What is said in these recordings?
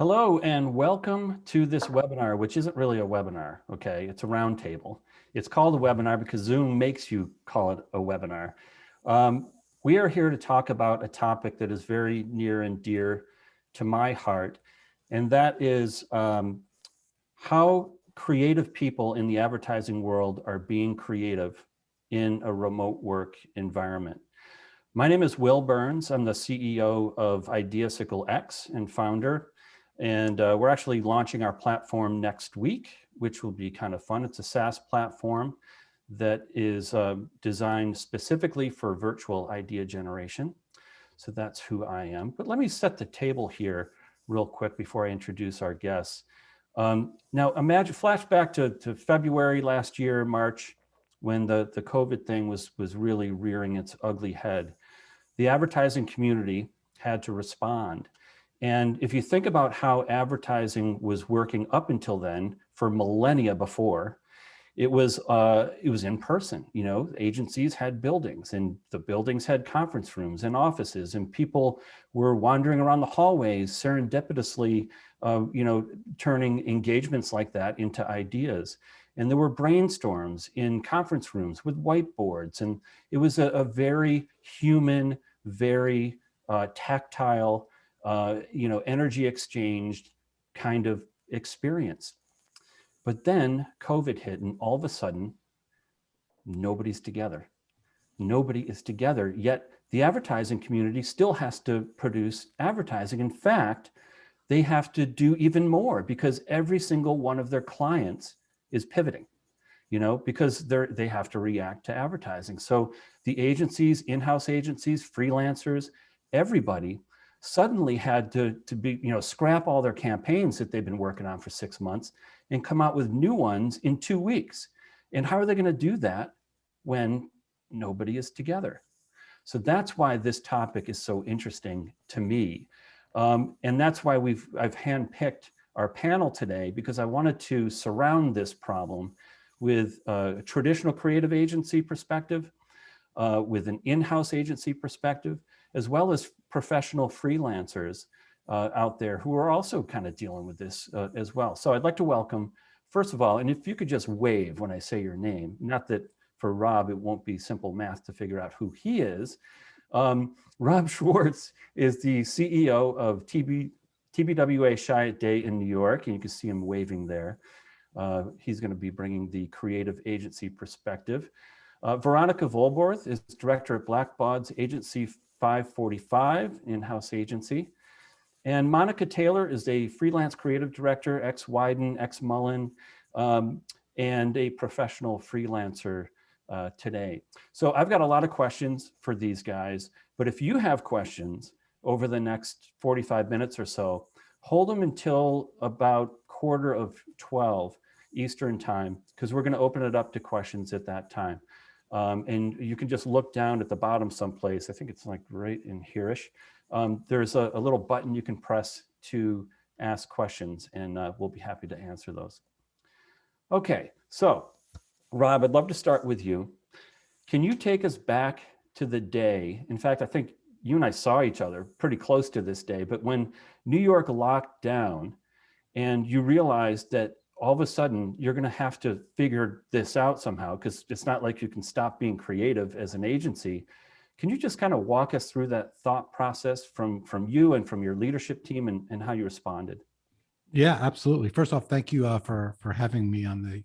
Hello and welcome to this webinar, which isn't really a webinar, okay? It's a roundtable. It's called a webinar because Zoom makes you call it a webinar. We are here to talk about a topic that is very near and dear to my heart, and that is how creative people in the advertising world are being creative in a remote work environment. My name is Will Burns. I'm the CEO of Ideasicle X and founder. And we're actually launching our platform next week, which will be kind of fun. It's a SaaS platform that is designed specifically for virtual idea generation. So that's who I am. But let me set the table here real quick before I introduce our guests. Now imagine, flashback to February last year, March, when the COVID thing was really rearing its ugly head. The advertising community had to respond. And if you think about how advertising was working up until then, for millennia before, it was in person. You know, agencies had buildings, and the buildings had conference rooms and offices, and people were wandering around the hallways serendipitously, turning engagements like that into ideas. And there were brainstorms in conference rooms with whiteboards, and it was a very human, very tactile, energy exchanged kind of experience. But then COVID hit, and all of a sudden, nobody's together. Nobody is together, yet the advertising community still has to produce advertising. In fact, they have to do even more because every single one of their clients is pivoting, because they have to react to advertising. So the agencies, in-house agencies, freelancers, everybody suddenly had to be, scrap all their campaigns that they've been working on for 6 months and come out with new ones in 2 weeks. And how are they going to do that when nobody is together? So that's why this topic is so interesting to me. And that's why I've handpicked our panel today, because I wanted to surround this problem with a traditional creative agency perspective, with an in-house agency perspective, as well as professional freelancers out there who are also kind of dealing with this as well. So I'd like to welcome, first of all, and if you could just wave when I say your name, not that for Rob, it won't be simple math to figure out who he is. Rob Schwartz is the CEO of TBWA Chiat Day in New York, and you can see him waving there. He's going to be bringing the creative agency perspective. Veronica Volborth is director at Blackbaud's Agency 545 in-house agency. And Monica Taylor is a freelance creative director, ex-Wieden, ex-Mullen, and a professional freelancer today. So I've got a lot of questions for these guys, but if you have questions over the next 45 minutes or so, hold them until about 11:45 Eastern time, because we're going to open it up to questions at that time. And you can just look down at the bottom someplace. I think it's like right in here-ish. There's a little button you can press to ask questions, and we'll be happy to answer those. Okay, so Rob, I'd love to start with you. Can you take us back to the day? In fact, I think you and I saw each other pretty close to this day, but when New York locked down and you realized that all of a sudden you're going to have to figure this out somehow, because it's not like you can stop being creative as an agency. Can you just kind of walk us through that thought process from you and from your leadership team and how you responded? Yeah, absolutely. First off, thank you for having me on the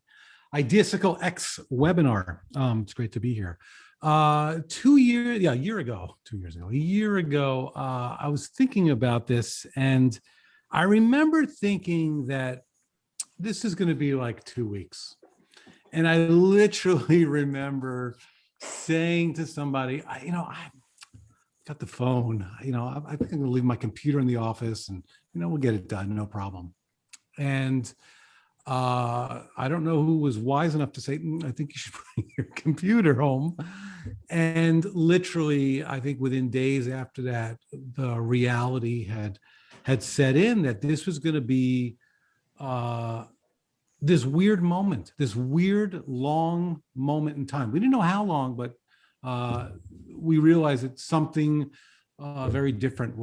Ideasicle X webinar. It's great to be here. A year ago, I was thinking about this, and I remember thinking that this is going to be like 2 weeks. And I literally remember saying to somebody, I got the phone, I think I'm going to leave my computer in the office and, we'll get it done, no problem. And I don't know who was wise enough to say, I think you should bring your computer home. And literally, I think within days after that, the reality had set in that this was going to be this weird moment, this weird long moment in time. We didn't know how long, but we realized that something very different,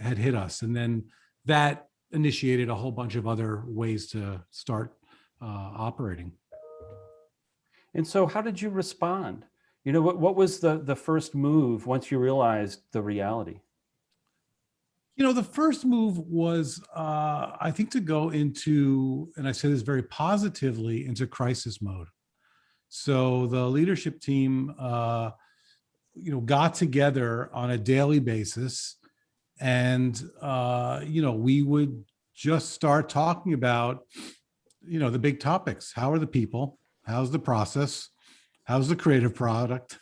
had hit us. And then that initiated a whole bunch of other ways to start operating. And so how did you respond? You know, what was the first move once you realized the reality? You know, the first move was, I think, to go into, and I say this very positively, into crisis mode. So the leadership team, got together on a daily basis, and we would just start talking about, the big topics. How are the people? How's the process? How's the creative product?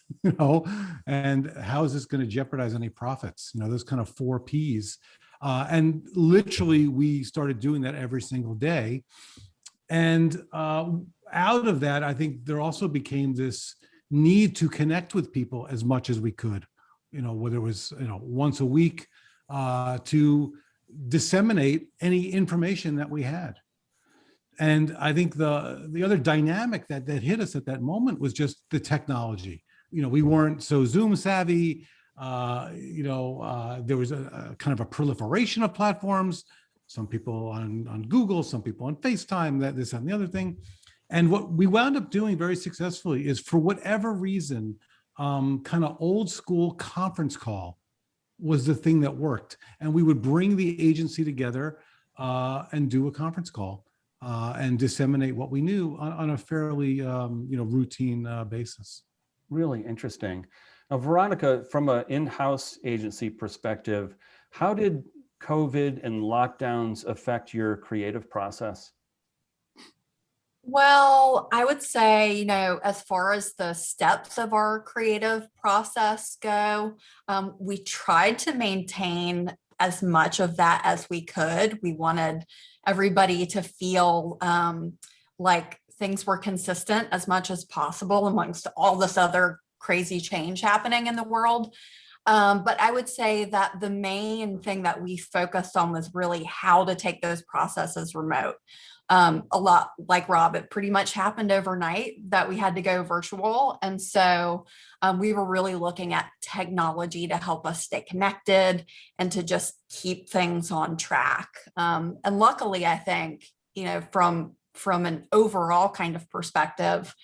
And how is this going to jeopardize any profits? Those kind of 4 Ps. And literally, we started doing that every single day. And out of that, I think there also became this need to connect with people as much as we could, whether it was, once a week, to disseminate any information that we had. And I think the other dynamic that hit us at that moment was just the technology. We weren't so Zoom savvy. There was a kind of a proliferation of platforms. Some people on Google, some people on FaceTime, that, this, and the other thing. And what we wound up doing very successfully is, for whatever reason, kind of old school conference call was the thing that worked. And we would bring the agency together and do a conference call and disseminate what we knew on a fairly routine basis. Really interesting. Now, Veronica, from an in-house agency perspective, how did COVID and lockdowns affect your creative process? Well, I would say, as far as the steps of our creative process go, we tried to maintain as much of that as we could. We wanted everybody to feel like things were consistent as much as possible amongst all this other crazy change happening in the world. But I would say that the main thing that we focused on was really how to take those processes remote. A lot like Rob, it pretty much happened overnight that we had to go virtual. And so we were really looking at technology to help us stay connected and to just keep things on track. And luckily, I think, from an overall kind of perspective,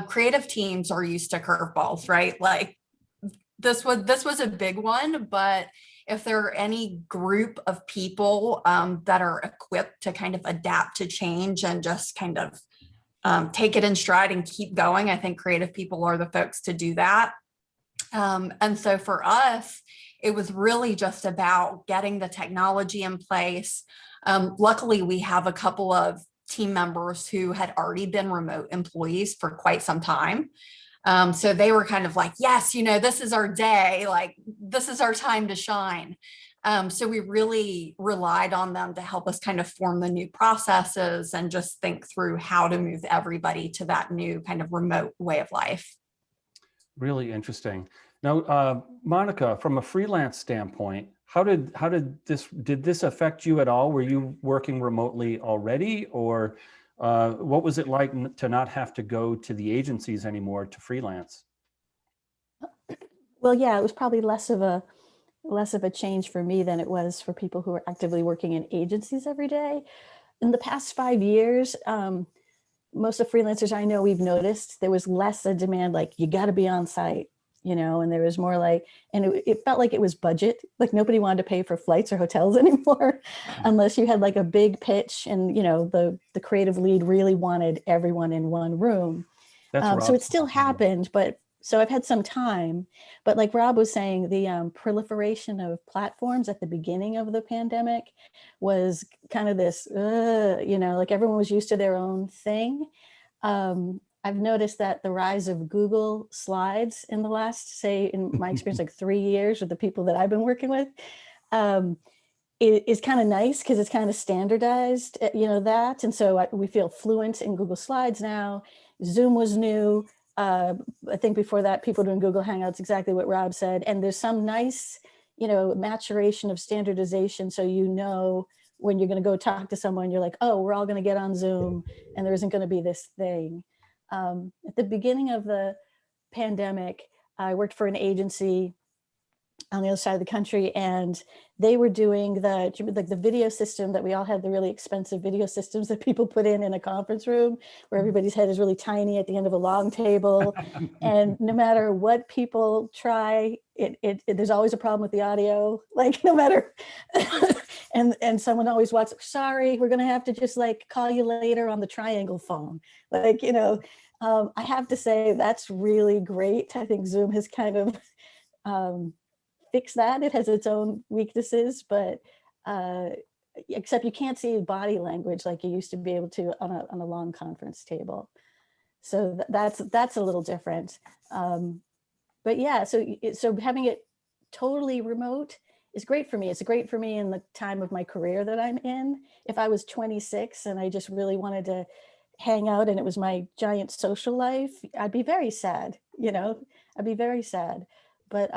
creative teams are used to curveballs, right? Like this was a big one, but if there are any group of people that are equipped to kind of adapt to change and just kind of take it in stride and keep going, I think creative people are the folks to do that. And so for us, it was really just about getting the technology in place. Luckily, we have a couple of team members who had already been remote employees for quite some time. So they were kind of like, yes, this is our day, like this is our time to shine. So we really relied on them to help us kind of form the new processes and just think through how to move everybody to that new kind of remote way of life. Really interesting. Now, Monica, from a freelance standpoint, did this affect you at all? Were you working remotely already, or what was it like to not have to go to the agencies anymore to freelance? Well, yeah, it was probably less of a change for me than it was for people who are actively working in agencies every day. In the past 5 years, most of the freelancers I know, we've noticed there was less a demand, like you got to be on site, and there was more like, and it felt like it was budget, like nobody wanted to pay for flights or hotels anymore, unless you had like a big pitch and, the creative lead really wanted everyone in one room. So it still happened, but so I've had some time, but like Rob was saying, the proliferation of platforms at the beginning of the pandemic was kind of this, like everyone was used to their own thing. I've noticed that the rise of Google Slides in the last, say, in my experience, like 3 years with the people that I've been working with, is kind of nice because it's kind of standardized, that. And so we feel fluent in Google Slides now. Zoom was new. I think before that, people doing Google Hangouts, exactly what Rob said. And there's some nice, maturation of standardization. So, when you're going to go talk to someone, you're like, oh, we're all going to get on Zoom and there isn't going to be this thing. At the beginning of the pandemic, I worked for an agency on the other side of the country, and they were doing the video system that we all had, the really expensive video systems that people put in a conference room where everybody's head is really tiny at the end of a long table. And no matter what people try, there's always a problem with the audio, like no matter, and someone always walks, sorry, we're going to have to just like call you later on the triangle phone. Like, I have to say that's really great. I think Zoom has kind of fix that. It has its own weaknesses, but except you can't see body language like you used to be able to on a long conference table. So that's a little different. But yeah, so having it totally remote is great for me. It's great for me in the time of my career that I'm in. If I was 26 and I just really wanted to hang out and it was my giant social life, I'd be very sad, I'd be very sad. But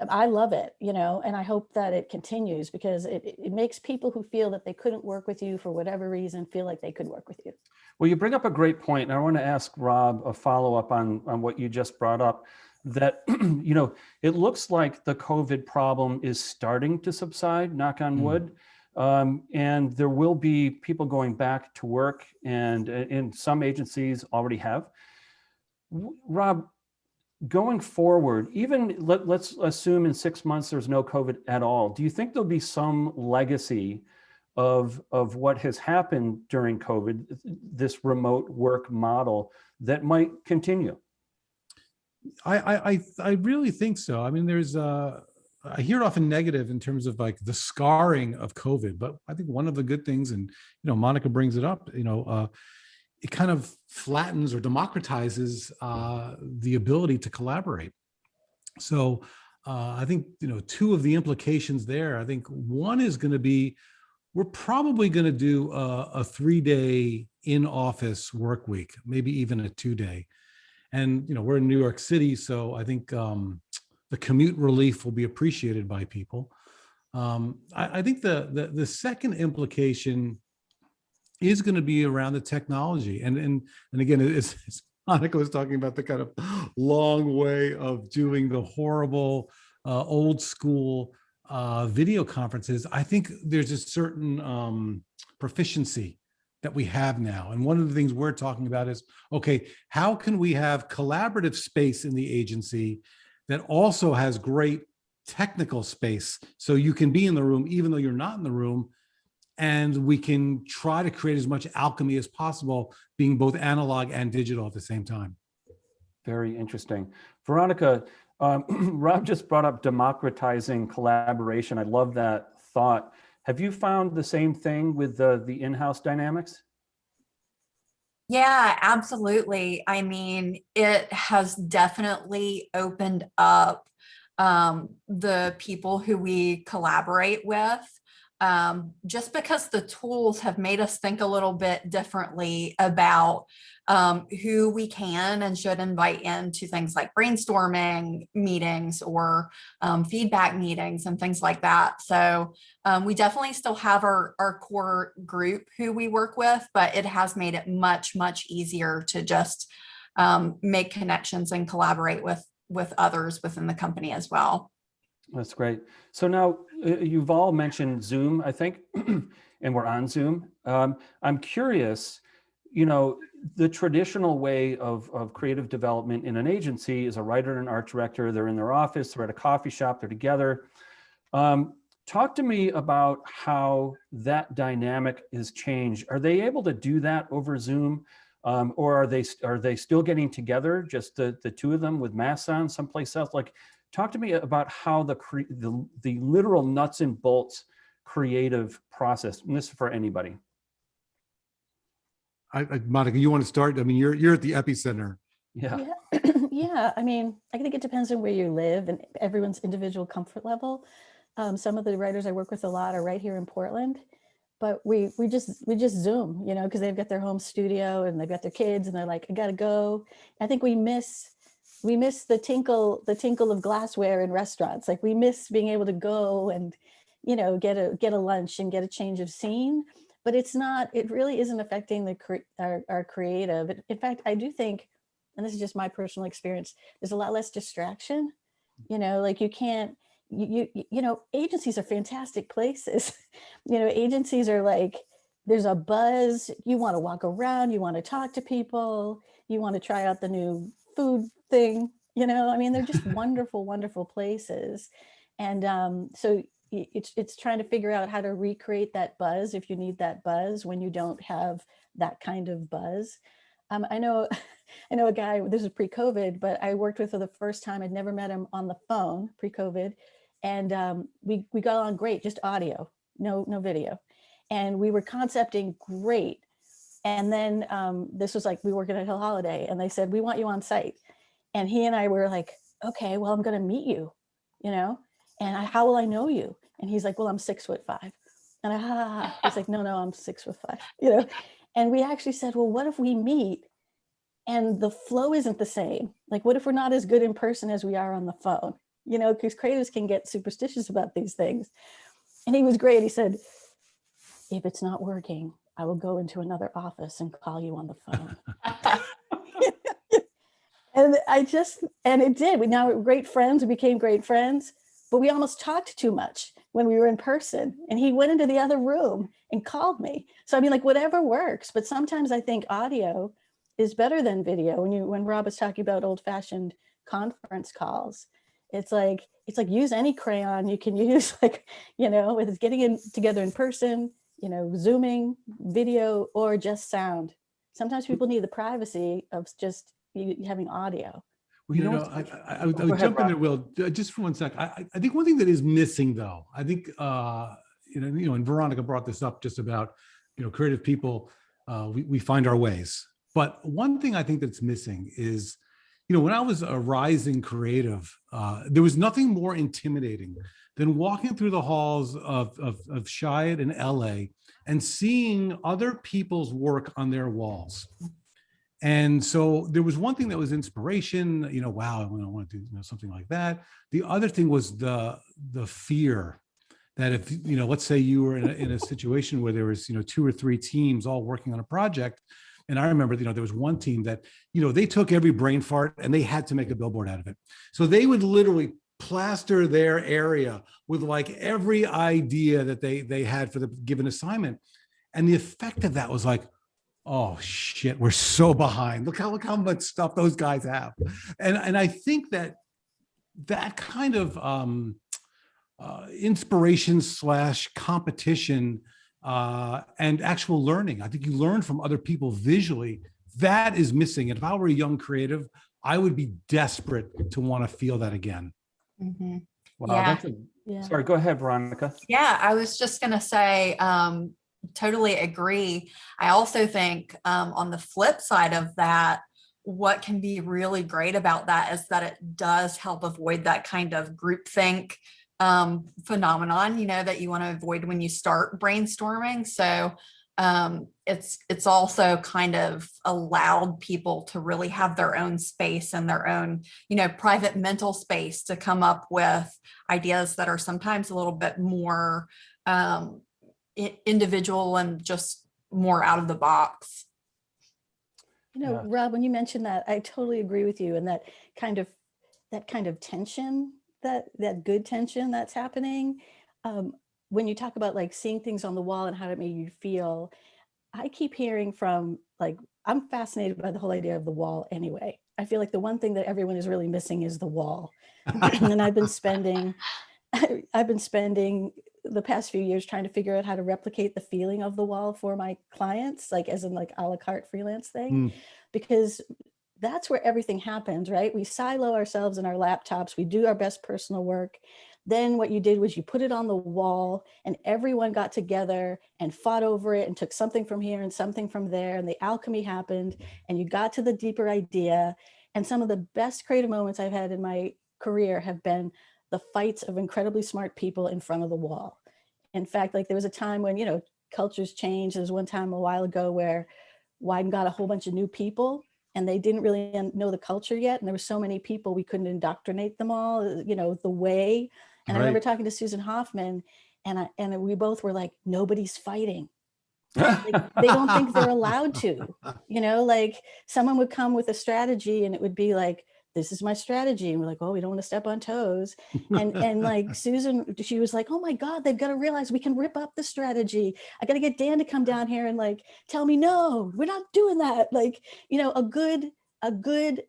I love it, and I hope that it continues, because it makes people who feel that they couldn't work with you for whatever reason feel like they could work with you. Well, you bring up a great point, and I want to ask Rob a follow-up on what you just brought up, that, it looks like the COVID problem is starting to subside, knock on wood, and there will be people going back to work, and in some agencies already have. Rob, going forward, even let's assume in 6 months there's no COVID at all, do you think there'll be some legacy of what has happened during COVID, this remote work model, that might continue? I really think so. I mean, I hear it often negative in terms of like the scarring of COVID, but I think one of the good things, and Monica brings it up, it kind of flattens or democratizes the ability to collaborate. So I think, two of the implications there, I think one is going to be, we're probably going to do a 3-day in-office work week, maybe even a 2-day. And, we're in New York City, so I think the commute relief will be appreciated by people. I think the second implication is going to be around the technology. And again, it's Monica was talking about the kind of long way of doing the horrible old school video conferences. I think there's a certain proficiency that we have now. And one of the things we're talking about is, okay, how can we have collaborative space in the agency that also has great technical space, so you can be in the room even though you're not in the room, and we can try to create as much alchemy as possible, being both analog and digital at the same time. Very interesting. Veronica, Rob just brought up democratizing collaboration. I love that thought. Have you found the same thing with the in-house dynamics? Yeah, absolutely. I mean, it has definitely opened up the people who we collaborate with, just because the tools have made us think a little bit differently about who we can and should invite into things like brainstorming meetings or feedback meetings and things like that. So we definitely still have our core group who we work with, but it has made it much, much easier to just make connections and collaborate with others within the company as well. That's great. So now you've all mentioned Zoom, I think, and we're on Zoom. I'm curious, the traditional way of creative development in an agency is a writer and an art director. They're in their office, they're at a coffee shop, they're together. Talk to me about how that dynamic has changed. Are they able to do that over Zoom? Or are they still getting together, just the two of them with masks on someplace else? Like, talk to me about how the literal nuts and bolts creative process, and this is for anybody. Monica, you want to start? I mean, you're at the epicenter. Yeah. Yeah. I mean, I think it depends on where you live and everyone's individual comfort level. Some of the writers I work with a lot are right here in Portland, but we just Zoom, because they've got their home studio and they've got their kids and they're like, I gotta go. I think we miss the tinkle of glassware in restaurants. Like, we miss being able to go and, get a lunch and get a change of scene. But it really isn't affecting our creative. In fact, I do think, and this is just my personal experience, there's a lot less distraction Like you can't, agencies are fantastic places. Agencies are like, there's a buzz, you want to walk around, you want to talk to people, you want to try out the new food thing, they're just wonderful, wonderful places. And so it's trying to figure out how to recreate that buzz if you need that buzz when you don't have that kind of buzz. I know a guy, this is pre-COVID, but I worked with for the first time. I'd never met him on the phone pre-COVID. And we got on great, just audio, no video. And we were concepting great. And then this was like, we were working at Hill Holiday and they said, we want you on site. And he and I were like, okay, well, I'm going to meet you, and how will I know you? And he's like, well, I'm 6'5". And he's like, no, I'm 6'5", And we actually said, well, what if we meet and the flow isn't the same? Like, what if we're not as good in person as we are on the phone? Because creatives can get superstitious about these things. And he was great. He said, if it's not working, I will go into another office and call you on the phone. And it did. We now we're great friends. We became great friends, but we almost talked too much when we were in person. And he went into the other room and called me. So whatever works. But sometimes I think audio is better than video. When Rob was talking about old-fashioned conference calls, it's like use any crayon you can use, whether it's getting together in person, Zooming, video, or just sound. Sometimes people need the privacy of just having audio. Well, I would jump in there, Will, just for 1 sec. I think one thing that is missing, though, I think, and Veronica brought this up just about, creative people, we find our ways. But one thing I think that's missing is, when I was a rising creative, there was nothing more intimidating than walking through the halls of Chiat in LA and seeing other people's work on their walls. And so there was one thing that was inspiration, wow, I want to do something like that. The other thing was the fear that if, let's say you were in a situation where there was, 2 or 3 teams all working on a project. And I remember, there was one team that, they took every brain fart and they had to make a billboard out of it. So they would literally plaster their area with like every idea that they had for the given assignment. And the effect of that was like, oh shit, we're so behind. Look how much stuff those guys have. And I think that kind of inspiration / competition and actual learning, I think you learn from other people visually, that is missing. And if I were a young creative, I would be desperate to want to feel that again. Mm-hmm. Wow, yeah. Sorry, go ahead, Veronica. Yeah, I was just going to say, totally agree. I also think on the flip side of that, what can be really great about that is that it does help avoid that kind of groupthink phenomenon, that you want to avoid when you start brainstorming. So it's also kind of allowed people to really have their own space and their own, private mental space to come up with ideas that are sometimes a little bit more individual and just more out of the box. Rob, when you mentioned that, I totally agree with you. And that kind of tension, that good tension that's happening. When you talk about like seeing things on the wall and how it made you feel, I keep hearing from I'm fascinated by the whole idea of the wall anyway. I feel like the one thing that everyone is really missing is the wall. And I've been spending the past few years trying to figure out how to replicate the feeling of the wall for my clients, as in a la carte freelance thing, because that's where everything happens, right? We silo ourselves in our laptops. We do our best personal work. Then what you did was you put it on the wall and everyone got together and fought over it and took something from here and something from there. And the alchemy happened and you got to the deeper idea. And some of the best creative moments I've had in my career have been the fights of incredibly smart people in front of the wall. In fact, there was a time when, cultures changed. There was one time a while ago where Wieden got a whole bunch of new people and they didn't really know the culture yet. And there were so many people, we couldn't indoctrinate them all, the way. And right. I remember talking to Susan Hoffman and we both were like, nobody's fighting. They don't think they're allowed to, someone would come with a strategy and it would be like, this is my strategy. And we're like, oh, we don't want to step on toes. And like Susan, she was like, oh my God, they've got to realize we can rip up the strategy. I got to get Dan to come down here and like, tell me, no, we're not doing that. Like, you know, a good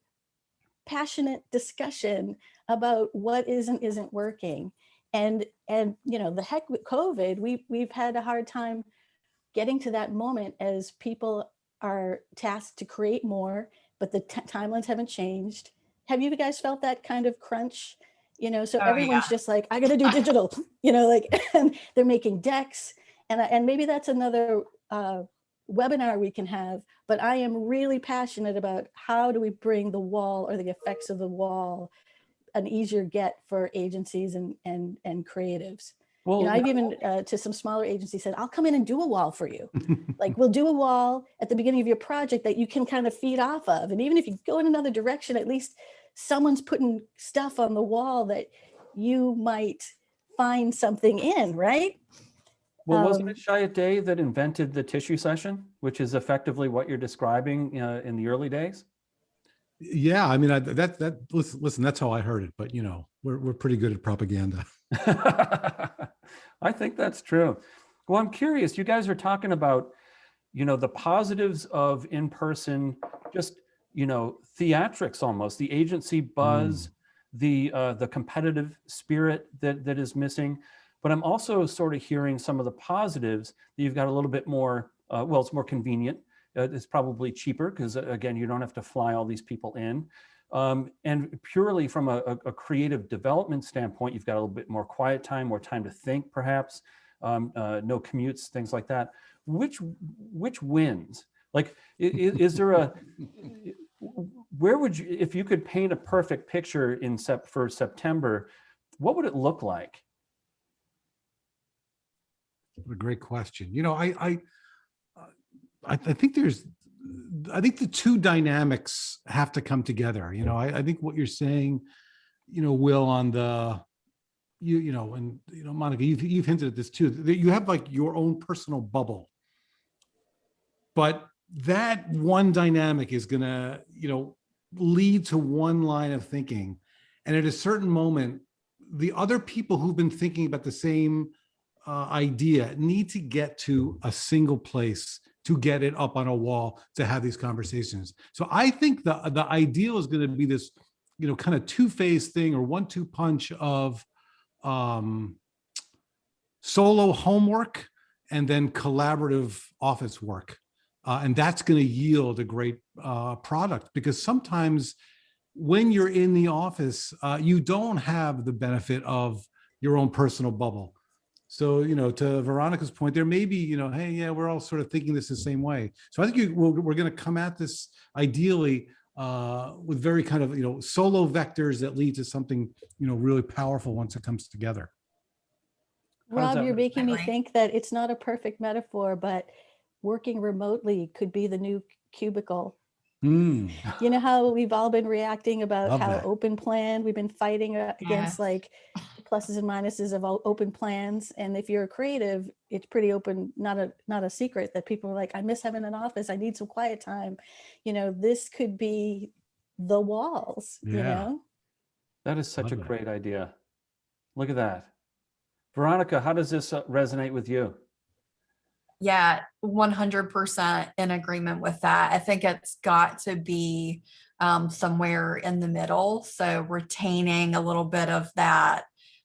passionate discussion about what is and isn't working. And you know, the heck with COVID, we've had a hard time getting to that moment as people are tasked to create more, but the timelines haven't changed. Have you guys felt that kind of crunch? You know, so everyone's just like, I got to do digital, you know, like, and they're making decks, and maybe that's another webinar we can have, but I am really passionate about how do we bring the wall or the effects of the wall an easier get for agencies and creatives. Well, you know, I've even to some smaller agencies said, I'll come in and do a wall for you. Like we'll do a wall at the beginning of your project that you can kind of feed off of. And even if you go in another direction, at least someone's putting stuff on the wall that you might find something in, right? well, wasn't it Chiat Day that invented the tissue session, which is effectively what you're describing in the early days? Yeah, I mean, listen, that's how I heard it, but you know, we're pretty good at propaganda. I think that's true. Well, I'm curious, you guys are talking about, you know, the positives of in-person, just, you know, theatrics almost, the agency buzz, the competitive spirit that is missing. But I'm also sort of hearing some of the positives that you've got a little bit more, well, it's more convenient. It's probably cheaper because, again, you don't have to fly all these people in. And purely from a creative development standpoint, you've got a little bit more quiet time, more time to think, perhaps, no commutes, things like that. Which wins? Like, is there a, where would you, if you could paint a perfect picture for September, what would it look like? What a great question. You know, I think the two dynamics have to come together. You know, I think what you're saying, you know, Will, on the, you know, and, you know, Monica, you've hinted at this too, that you have like your own personal bubble, but that one dynamic is gonna, you know, lead to one line of thinking. And at a certain moment, the other people who've been thinking about the same idea need to get to a single place to get it up on a wall to have these conversations. So I think the ideal is going to be this, you know, kind of two-phase thing or 1-2 punch of solo homework and then collaborative office work. And that's going to yield a great product, because sometimes when you're in the office, you don't have the benefit of your own personal bubble. So, you know, to Veronica's point, there may be, you know, hey, yeah, we're all sort of thinking this the same way. So I think we're going to come at this ideally with very kind of, you know, solo vectors that lead to something, you know, really powerful once it comes together. Rob, you're making me think that it's not a perfect metaphor, but working remotely could be the new cubicle. You know how we've all been reacting about Love how that. open plan, we've been fighting against like pluses and minuses of open plans. And if you're a creative, it's pretty open, not a secret that people are like, I miss having an office. I need some quiet time. You know, this could be the walls, you know? That is such a great idea. Look at that. Veronica, how does this resonate with you? Yeah, 100% in agreement with that. I think it's got to be somewhere in the middle. So retaining a little bit of that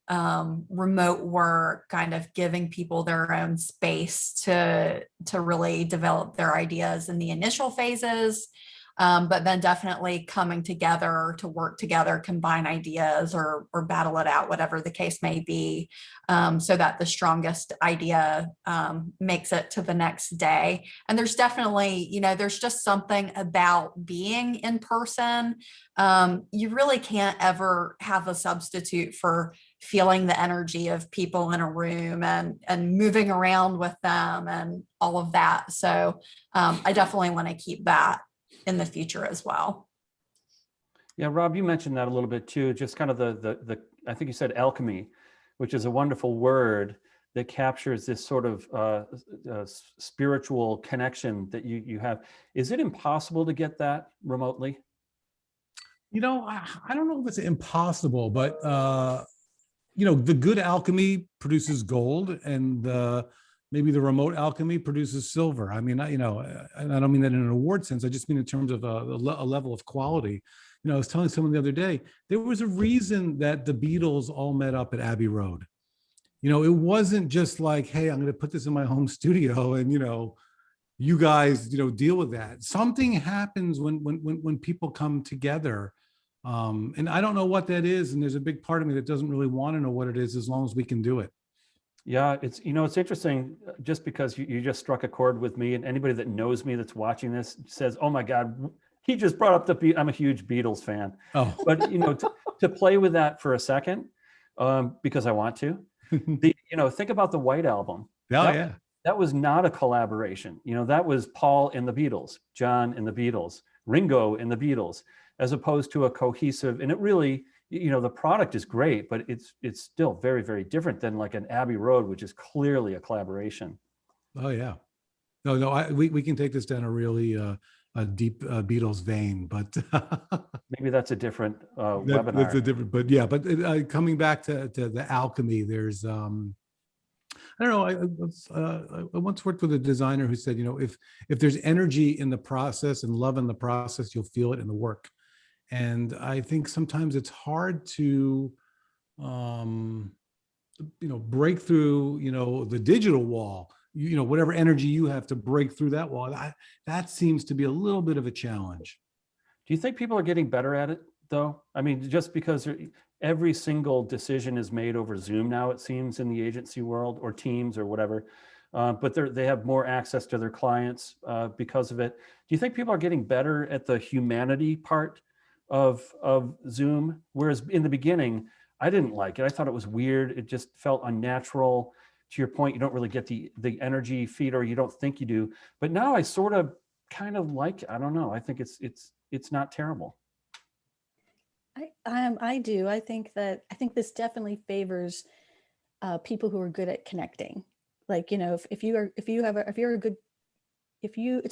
remote work, kind of giving people their own space to really develop their ideas in the initial phases. But then definitely coming together to work together, combine ideas or battle it out, whatever the case may be, so that the strongest idea makes it to the next day. And there's definitely, you know, there's just something about being in person. You really can't ever have a substitute for feeling the energy of people in a room and moving around with them and all of that. So I definitely want to keep that in the future as well. Yeah, Rob, you mentioned that a little bit too, just kind of the I think you said alchemy, which is a wonderful word that captures this sort of spiritual connection that you have. Is it impossible to get that remotely? I don't know if it's impossible, but the good alchemy produces gold, and maybe the remote alchemy produces silver. I mean, and I don't mean that in an award sense. I just mean in terms of a level of quality. I was telling someone the other day, there was a reason that the Beatles all met up at Abbey Road. It wasn't just like, hey, I'm going to put this in my home studio and, you guys, deal with that. Something happens when people come together. And I don't know what that is. And there's a big part of me that doesn't really want to know what it is, as long as we can do it. Yeah, it's interesting, just because you just struck a chord with me, and anybody that knows me that's watching this says, oh my God, he just brought up I'm a huge Beatles fan. Oh, But, to play with that for a second, because I want to, think about the White Album. yeah. That was not a collaboration. That was Paul and the Beatles, John and the Beatles, Ringo and the Beatles, as opposed to a cohesive, and it really, the product is great, but it's still very, very different than like an Abbey Road, which is clearly a collaboration. Oh yeah. No, we can take this down a really a deep Beatles vein, but Maybe that's a different webinar. That's a different, but yeah, but coming back to the alchemy, there's I don't know. I once worked with a designer who said, if there's energy in the process and love in the process, you'll feel it in the work. And I think sometimes it's hard to, break through, the digital wall, whatever energy you have to break through that wall. That seems to be a little bit of a challenge. Do you think people are getting better at it, though? I mean, just because every single decision is made over Zoom now, it seems, in the agency world, or Teams or whatever, but they have more access to their clients because of it. Do you think people are getting better at the humanity part of Zoom? Whereas in the beginning, I didn't like it. I thought it was weird. It just felt unnatural. To your point, you don't really get the energy feed, or you don't think you do. But now I sort of kind of like it. I don't know. I think it's not terrible. I do. I think this definitely favors people who are good at connecting. Like, if it's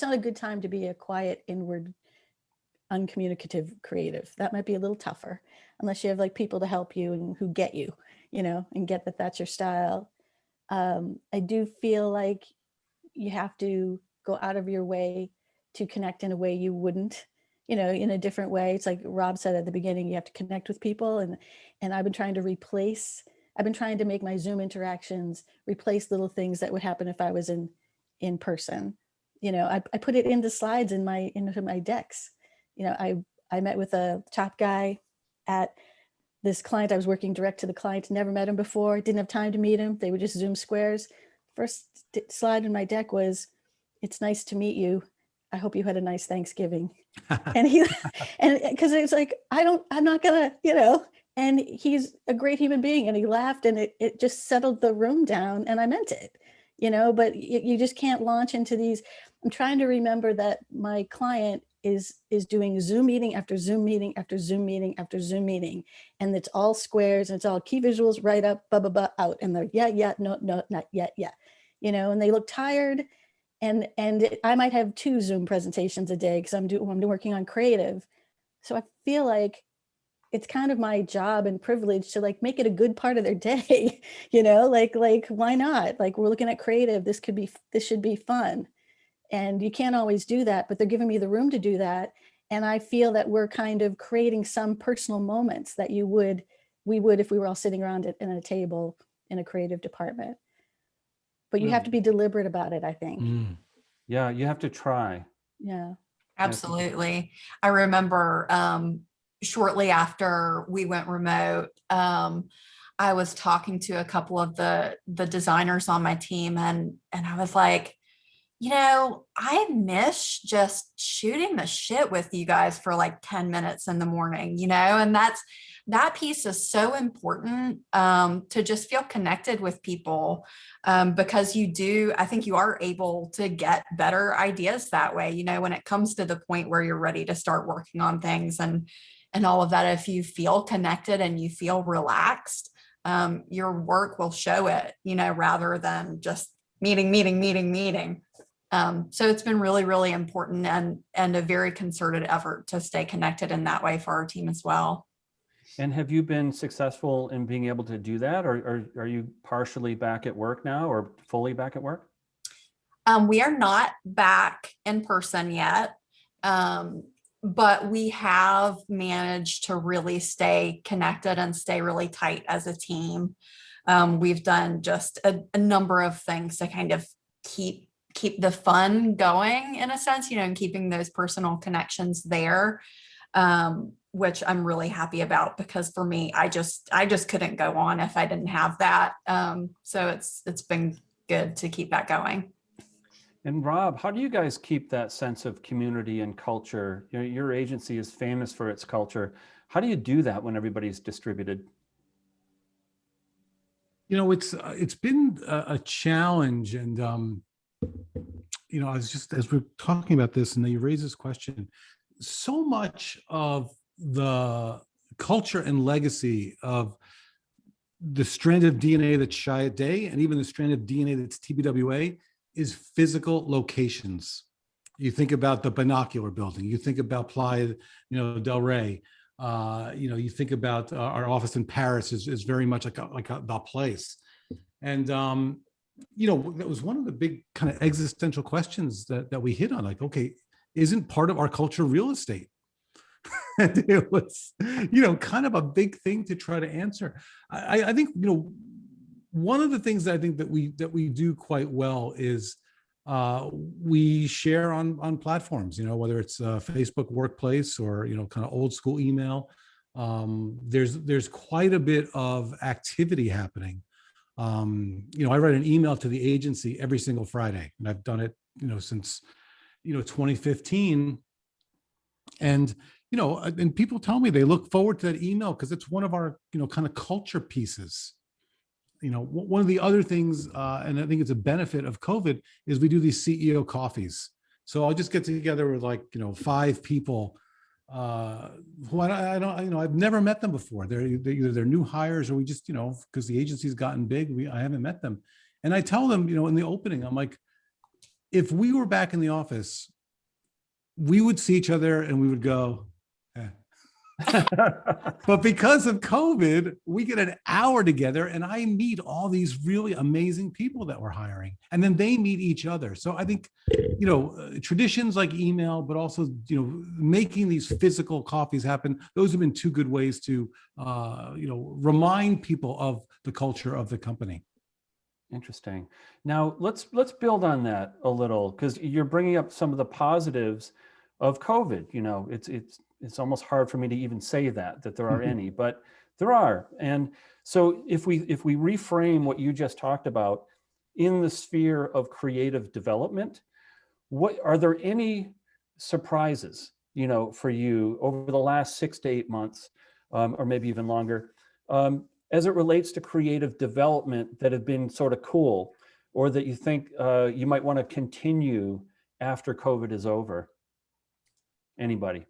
not a good time to be a quiet, inward, uncommunicative creative. That might be a little tougher, unless you have like people to help you and who get you, and get that that's your style. I do feel like you have to go out of your way to connect in a way you wouldn't, in a different way. It's like Rob said at the beginning, you have to connect with people. And I've been trying to make my Zoom interactions replace little things that would happen if I was in person. I put it into slides into my decks. I met with a top guy at this client. I was working direct to the client, never met him before, didn't have time to meet him. They were just Zoom squares. First slide in my deck was, "It's nice to meet you. I hope you had a nice Thanksgiving." And because it's like, I'm not gonna, and he's a great human being, and he laughed, and it just settled the room down, and I meant it, but you just can't launch into these. I'm trying to remember that my client is doing Zoom meeting after Zoom meeting after Zoom meeting after Zoom meeting, and it's all squares, and it's all key visuals, right up, blah, blah, blah, out, and they're yeah, no, not yet, yeah, and they look tired. And I might have 2 Zoom presentations a day because I'm working on creative. So I feel like it's kind of my job and privilege to like make it a good part of their day, like why not? Like, we're looking at creative. This should be fun. And you can't always do that, but they're giving me the room to do that. And I feel that we're kind of creating some personal moments that we would if we were all sitting around it in a table in a creative department. But you have to be deliberate about it, I think. Yeah, you have to try. Yeah. Absolutely. I remember shortly after we went remote, I was talking to a couple of the designers on my team, and I was like, I miss just shooting the shit with you guys for like 10 minutes in the morning, and that piece is so important, to just feel connected with people, because I think you are able to get better ideas that way, when it comes to the point where you're ready to start working on things and all of that. If you feel connected and you feel relaxed, your work will show it, rather than just meeting. So it's been really, really important and a very concerted effort to stay connected in that way for our team as well. And have you been successful in being able to do that? Or are you partially back at work now or fully back at work? We are not back in person yet, but we have managed to really stay connected and stay really tight as a team. We've done just a number of things to kind of keep the fun going in a sense, and keeping those personal connections there, which I'm really happy about, because for me, I just couldn't go on if I didn't have that. So it's been good to keep that going. And Rob, how do you guys keep that sense of community and culture? Your agency is famous for its culture. How do you do that when everybody's distributed? It's been a challenge, and I was just, as we're talking about this, and then you raise this question, so much of the culture and legacy of the strand of DNA that's Chiat Day, and even the strand of DNA that's TBWA, is physical locations. You think about the Binocular building, you think about Playa, Del Rey, you think about our office in Paris is very much like the place. And, that was one of the big kind of existential questions that we hit on, like, okay, isn't part of our culture real estate? And it was, kind of a big thing to try to answer. I think, one of the things that I think that we do quite well is we share on platforms, whether it's Facebook Workplace or, kind of old school email. There's quite a bit of activity happening. I write an email to the agency every single Friday, and I've done it, since, 2015. And, and people tell me they look forward to that email because it's one of our, kind of culture pieces. One of the other things, and I think it's a benefit of COVID, is we do these CEO coffees. So I'll just get together with 5 people who I don't, I've never met them before. They're either they're new hires, or we just, because the agency's gotten big, I haven't met them. And I tell them, in the opening, I'm like, if we were back in the office, we would see each other and we would go, eh. But because of COVID, we get an hour together and I meet all these really amazing people that we're hiring, and then they meet each other. So I think, traditions like email, but also, making these physical coffees happen, those have been 2 good ways to, remind people of the culture of the company. Interesting. Now let's build on that a little, because you're bringing up some of the positives of COVID. It's almost hard for me to even say that there are any, but there are. And so if we reframe what you just talked about in the sphere of creative development, what are there any surprises, for you over the last 6 to 8 months, or maybe even longer, as it relates to creative development that have been sort of cool, or that you think you might want to continue after COVID is over? Anybody?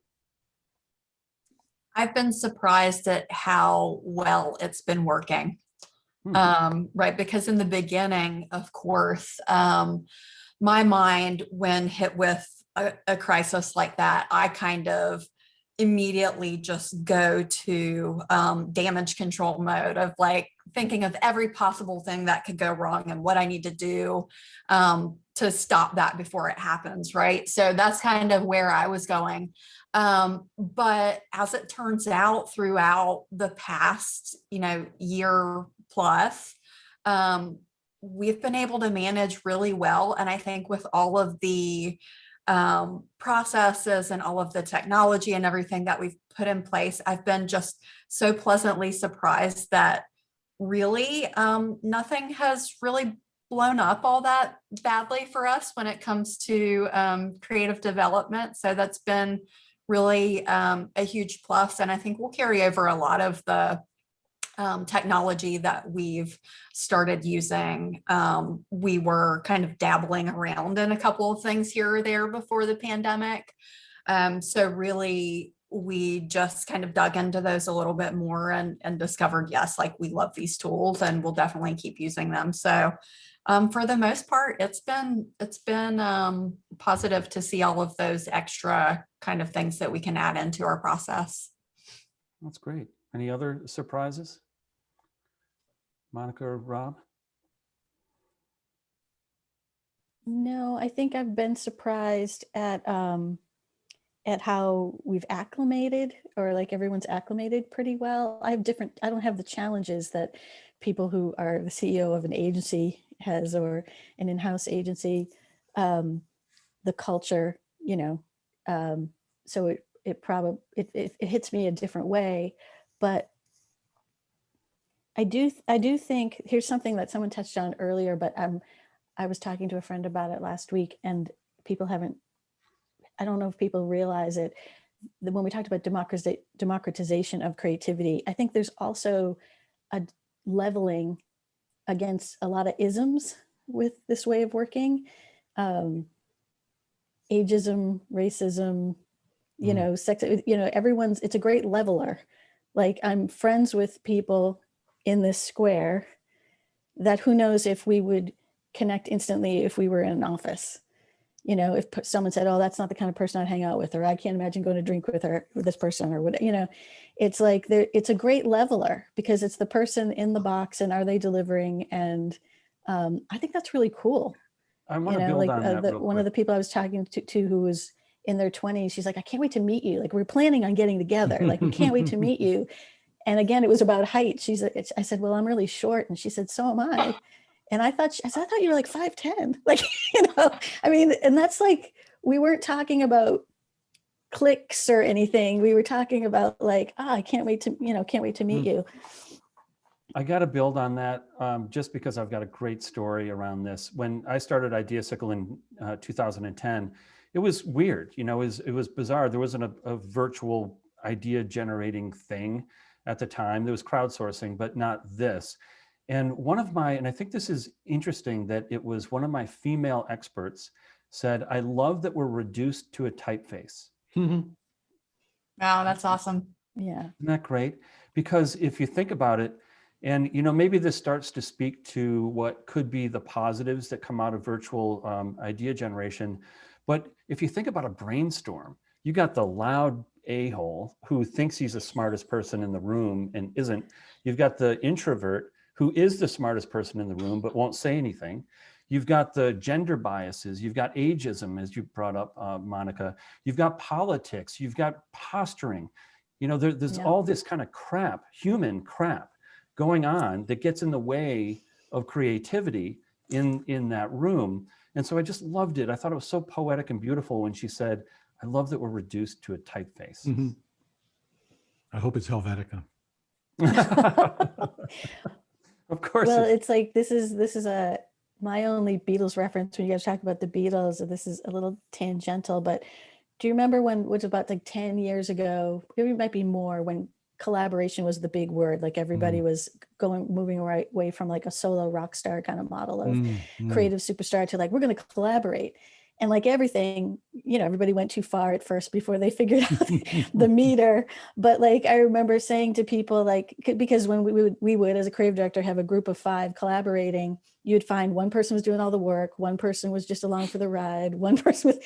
I've been surprised at how well it's been working. Right, because in the beginning, of course, my mind, when hit with a crisis like that, I kind of immediately just go to damage control mode of thinking of every possible thing that could go wrong and what I need to do to stop that before it happens, right? So that's kind of where I was going. But as it turns out, throughout the past, year plus, we've been able to manage really well. And I think with all of the processes and all of the technology and everything that we've put in place, I've been just so pleasantly surprised that really nothing has really blown up all that badly for us when it comes to creative development. So that's been really a huge plus. And I think we'll carry over a lot of the technology that we've started using. We were kind of dabbling around in a couple of things here or there before the pandemic. So really, we just kind of dug into those a little bit more and discovered, yes, we love these tools and we'll definitely keep using them. So For the most part, it's been positive to see all of those extra kind of things that we can add into our process. That's great. Any other surprises? Monica or Rob? No, I think I've been surprised at how we've acclimated, or like everyone's acclimated pretty well. I don't have the challenges that people who are the CEO of an agency has, or an in-house agency. The culture, so it hits me a different way. But I do think, here's something that someone touched on earlier, but I was talking to a friend about it last week, and I don't know if people realize it. When we talked about democratization of creativity, I think there's also a leveling against a lot of isms with this way of working. Ageism, racism, sex, it's a great leveler. Like, I'm friends with people in this square that who knows if we would connect instantly if we were in an office. If someone said, oh, that's not the kind of person I'd hang out with, or I can't imagine going to drink with this person, or what, it's like, it's a great leveler because it's the person in the box and are they delivering? And I think that's really cool. I want to build on that. One of the people I was talking to who was in their 20s, she's like, I can't wait to meet you. Like, we're planning on getting together. Like, we can't wait to meet you. And again, it was about height. I said, well, I'm really short. And she said, so am I. And I thought you were like 5'10", like, and that's like, we weren't talking about clicks or anything. We were talking about like, I can't wait to meet you. I got to build on that just because I've got a great story around this. When I started Ideasicle in 2010, it was weird. It was bizarre. There wasn't a virtual idea generating thing at the time. There was crowdsourcing, but not this. And and I think this is interesting, that it was one of my female experts said, I love that we're reduced to a typeface. Wow, that's awesome. Yeah. Isn't that great? Because if you think about it, and maybe this starts to speak to what could be the positives that come out of virtual idea generation. But if you think about a brainstorm, you got the loud a-hole who thinks he's the smartest person in the room and isn't. You've got the introvert who is the smartest person in the room but won't say anything. You've got the gender biases. You've got ageism, as you brought up, Monica. You've got politics. You've got posturing. There's all this kind of crap, human crap, going on that gets in the way of creativity in that room. And so I just loved it. I thought it was so poetic and beautiful when she said, I love that we're reduced to a typeface. Mm-hmm. I hope it's Helvetica. Of course. Well, it's like, this is my only Beatles reference when you guys talk about the Beatles. This is a little tangential, but do you remember when, which was about like 10 years ago, maybe it might be more, when collaboration was the big word, like everybody was moving away from like a solo rock star kind of model of creative superstar to like, we're going to collaborate. And like everything, everybody went too far at first before they figured out the meter. But like, I remember saying to people, like, because when we would, as a creative director, have a group of 5 collaborating, you'd find one person was doing all the work, one person was just along for the ride, one person was,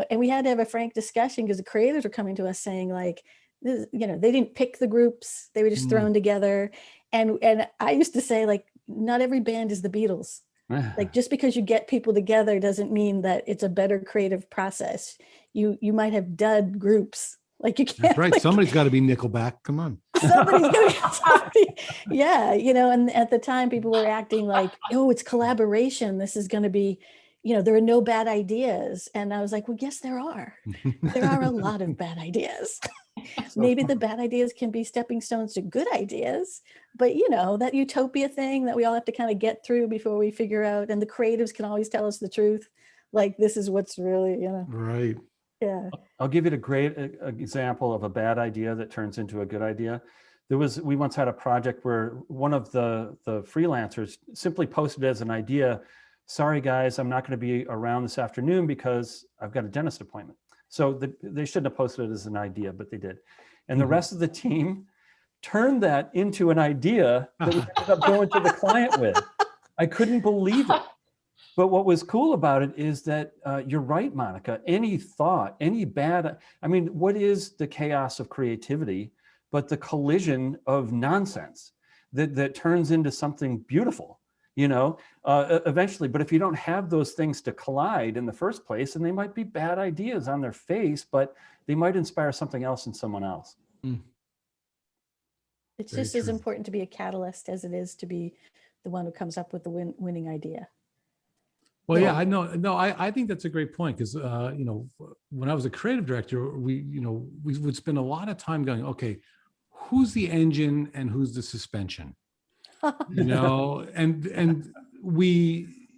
and we had to have a frank discussion because the creators were coming to us saying like, this, they didn't pick the groups, they were just thrown together. And I used to say, like, not every band is the Beatles. Like, just because you get people together doesn't mean that it's a better creative process. You might have dud groups. Like, you can't. That's right. Like, somebody's got to be Nickelback. Come on. Somebody's gonna be, yeah. And at the time people were acting like, oh, it's collaboration. This is going to be, there are no bad ideas. And I was like, well, yes, there are. There are a lot of bad ideas. Maybe the bad ideas can be stepping stones to good ideas, but that utopia thing that we all have to kind of get through before we figure out, and the creatives can always tell us the truth. Like, this is what's really, Right. Yeah. I'll give you a great example of a bad idea that turns into a good idea. We once had a project where one of the freelancers simply posted as an idea, sorry guys, I'm not going to be around this afternoon because I've got a dentist appointment. So they shouldn't have posted it as an idea, but they did. And the rest of the team turned that into an idea that we ended up going to the client with. I couldn't believe it. But what was cool about it is that you're right, Monica. Any thought, any bad, I mean, what is the chaos of creativity, but the collision of nonsense that turns into something beautiful, eventually. But if you don't have those things to collide in the first place, and they might be bad ideas on their face, but they might inspire something else in someone else. Mm. It's Very just as true. important to be a catalyst as it is to be the one who comes up with the winning idea. Well, yeah, I know. No, I think that's a great point because, when I was a creative director, we would spend a lot of time going, okay, who's the engine and who's the suspension? And we,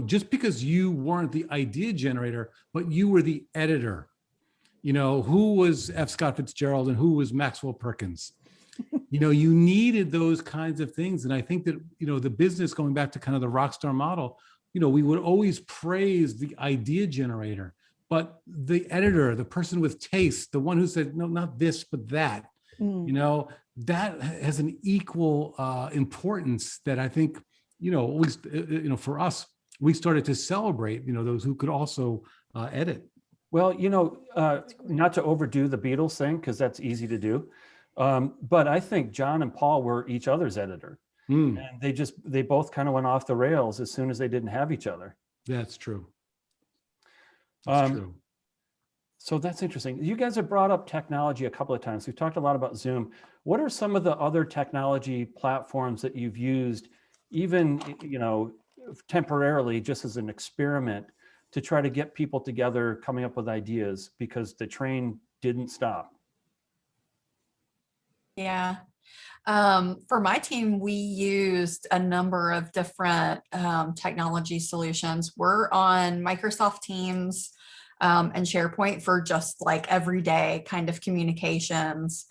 just because you weren't the idea generator, but you were the editor, who was F. Scott Fitzgerald and who was Maxwell Perkins? You needed those kinds of things. And I think that, the business, going back to kind of the rock star model, we would always praise the idea generator, but the editor, the person with taste, the one who said, no, not this, but that, that has an equal importance that I think, at least, for us, we started to celebrate, those who could also edit. Well, not to overdo the Beatles thing, because that's easy to do. But I think John and Paul were each other's editor. And they both kind of went off the rails as soon as they didn't have each other. That's true. That's true. So that's interesting. You guys have brought up technology a couple of times. We've talked a lot about Zoom. What are some of the other technology platforms that you've used, even, temporarily, just as an experiment to try to get people together, coming up with ideas, because the train didn't stop? Yeah. For my team, we used a number of different technology solutions. We're on Microsoft Teams and SharePoint for just like everyday kind of communications,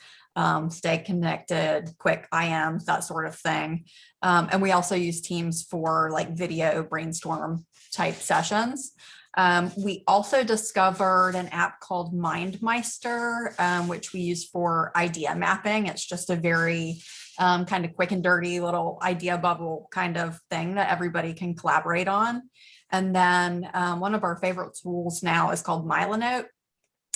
stay connected, quick IMs, that sort of thing. And we also use Teams for like video brainstorm type sessions. We also discovered an app called MindMeister, which we use for idea mapping. It's just a very kind of quick and dirty little idea bubble kind of thing that everybody can collaborate on. And then one of our favorite tools now is called Milanote.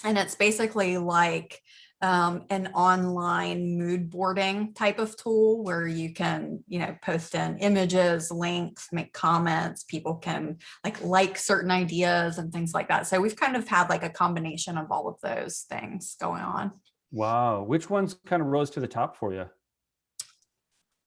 And it's basically like an online mood boarding type of tool where you can, post in images, links, make comments. People can like certain ideas and things like that. So we've kind of had like a combination of all of those things going on. Wow. Which ones kind of rose to the top for you?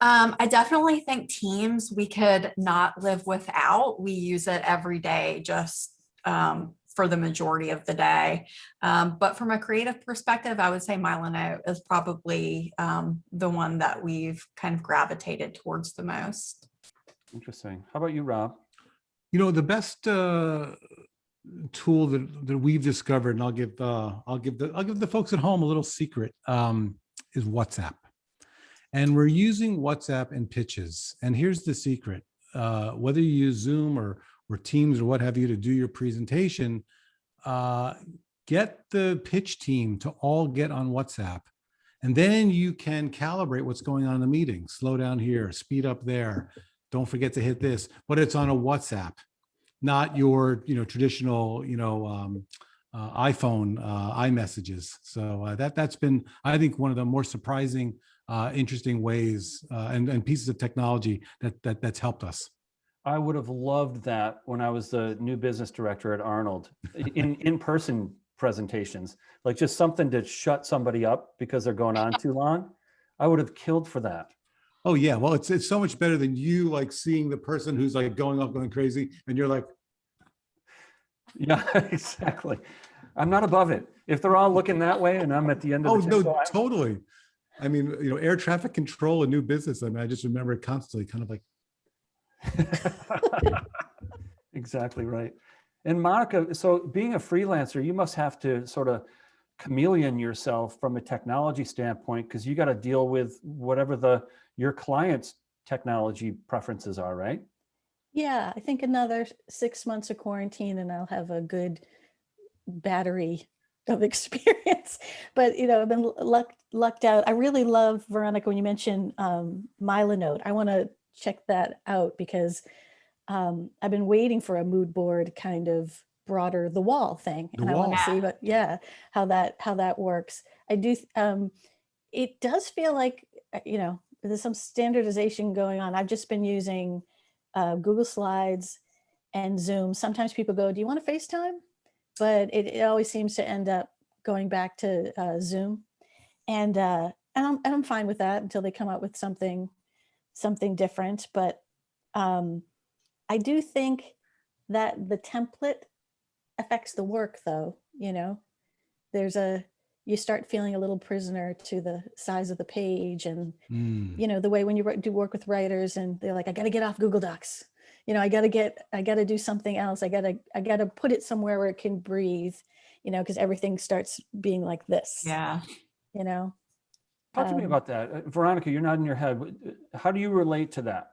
I definitely think Teams we could not live without. We use it every day, just for the majority of the day. But from a creative perspective, I would say Milanote is probably the one that we've kind of gravitated towards the most. Interesting. How about you, Rob? The best tool that we've discovered, and I'll give the folks at home a little secret, is WhatsApp. And we're using WhatsApp in pitches. And here's the secret: whether you use Zoom or Teams or what have you to do your presentation, get the pitch team to all get on WhatsApp. And then you can calibrate what's going on in the meeting. Slow down here, speed up there. Don't forget to hit this, but it's on a WhatsApp, not your, traditional, iPhone iMessages. So that's been, I think, one of the more surprising, interesting ways and pieces of technology that's helped us. I would have loved that when I was the new business director at Arnold, in-person presentations, like just something to shut somebody up because they're going on too long. I would have killed for that. Oh yeah, well, it's so much better than you like seeing the person who's like going off, going crazy, and you're like, yeah, exactly. I'm not above it. If they're all looking that way and I'm at the end of the no, totally. I mean, air traffic control and new business. I mean, I just remember it constantly, kind of like. Exactly right. And Monica, so being a freelancer, you must have to sort of chameleon yourself from a technology standpoint, because you got to deal with whatever your clients' technology preferences are, right? Yeah, I think another 6 months of quarantine and I'll have a good battery of experience. But I've been lucked out. I really love, Veronica, when you mentioned Milanote. I want to check that out because I've been waiting for a mood board kind of broader the wall thing. The And I want wall. to see what, how that works. I do, it does feel like, there's some standardization going on. I've just been using Google Slides and Zoom. Sometimes people go, do you want to FaceTime? But it always seems to end up going back to Zoom. And I'm fine with that until they come up with something different. But I do think that the template affects the work though, you start feeling a little prisoner to the size of the page and, the way when you do work with writers and they're like, I got to get off Google Docs. I got to do something else. I got to put it somewhere where it can breathe, because everything starts being like this. Yeah. Talk to me about that. Veronica, you're nodding your head. How do you relate to that?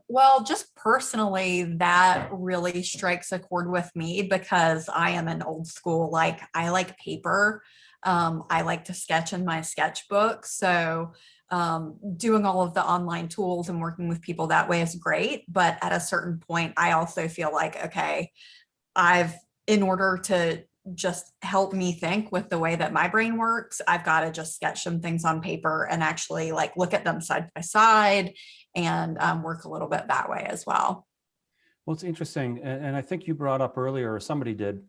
Well, just personally, that really strikes a chord with me because I am an old school, like I like paper. I like to sketch in my sketchbook. So doing all of the online tools and working with people that way is great. But at a certain point, I also feel like, okay, in order to just help me think with the way that my brain works, I've got to just sketch some things on paper and actually like look at them side by side and work a little bit that way as well. Well, it's interesting. And I think you brought up earlier, or somebody did,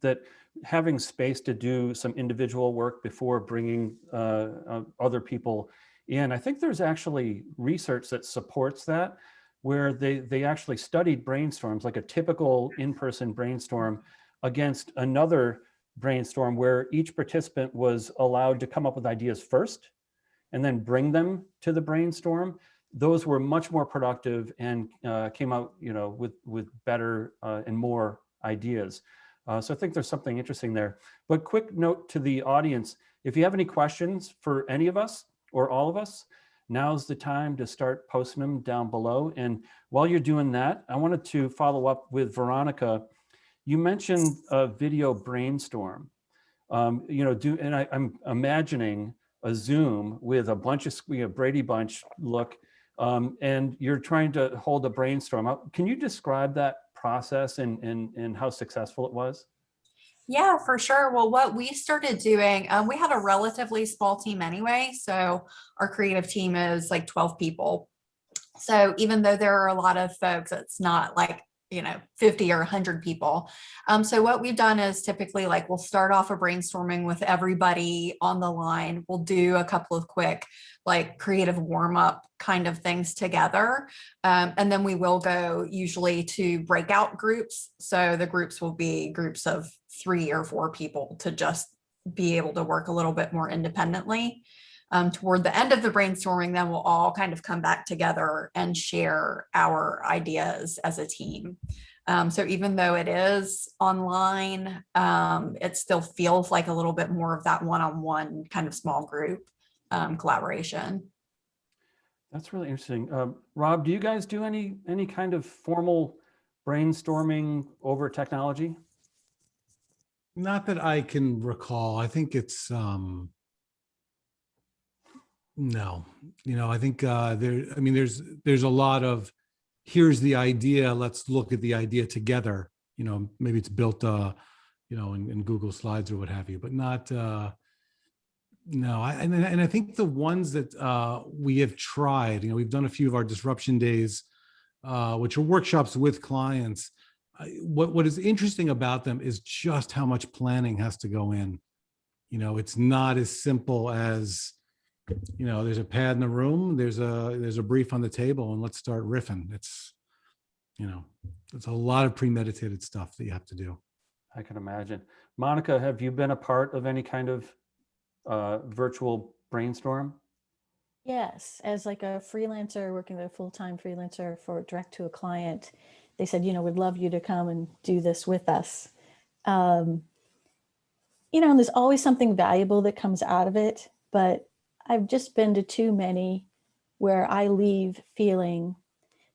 that having space to do some individual work before bringing other people in. I think there's actually research that supports that, where they actually studied brainstorms, like a typical in-person brainstorm against another brainstorm where each participant was allowed to come up with ideas first and then bring them to the brainstorm. Those were much more productive and came out, with better and more ideas. So I think there's something interesting there. But quick note to the audience, if you have any questions for any of us or all of us, now's the time to start posting them down below. And while you're doing that, I wanted to follow up with Veronica. You mentioned a video brainstorm, I'm imagining a Zoom with a bunch of Brady Bunch look, and you're trying to hold a brainstorm. Can you describe that process and how successful it was? Yeah, for sure. Well, what we started doing, we had a relatively small team anyway. So our creative team is like 12 people. So even though there are a lot of folks, it's not like 50 or 100 people. So what we've done is typically like we'll start off a brainstorming with everybody on the line. We'll do a couple of quick like creative warm up kind of things together. And then we will go usually to breakout groups. So the groups will be groups of 3 or 4 people to just be able to work a little bit more independently. Toward the end of the brainstorming, then we'll all kind of come back together and share our ideas as a team. So even though it is online, it still feels like a little bit more of that one-on-one kind of small group collaboration. That's really interesting. Rob, do you guys do any kind of formal brainstorming over technology? Not that I can recall. I think it's no, I think there's a lot of, here's the idea, let's look at the idea together. Maybe it's built, in Google Slides or what have you, but not, no. I think the ones that we have tried, we've done a few of our disruption days, which are workshops with clients. What is interesting about them is just how much planning has to go in. It's not as simple as, there's a pad in the room, there's a brief on the table, and let's start riffing. It's a lot of premeditated stuff that you have to do. I can imagine. Monica, have you been a part of any kind of virtual brainstorm? Yes, as like a freelancer, working with a full-time freelancer for direct to a client, they said, we'd love you to come and do this with us. And there's always something valuable that comes out of it, but I've just been to too many where I leave feeling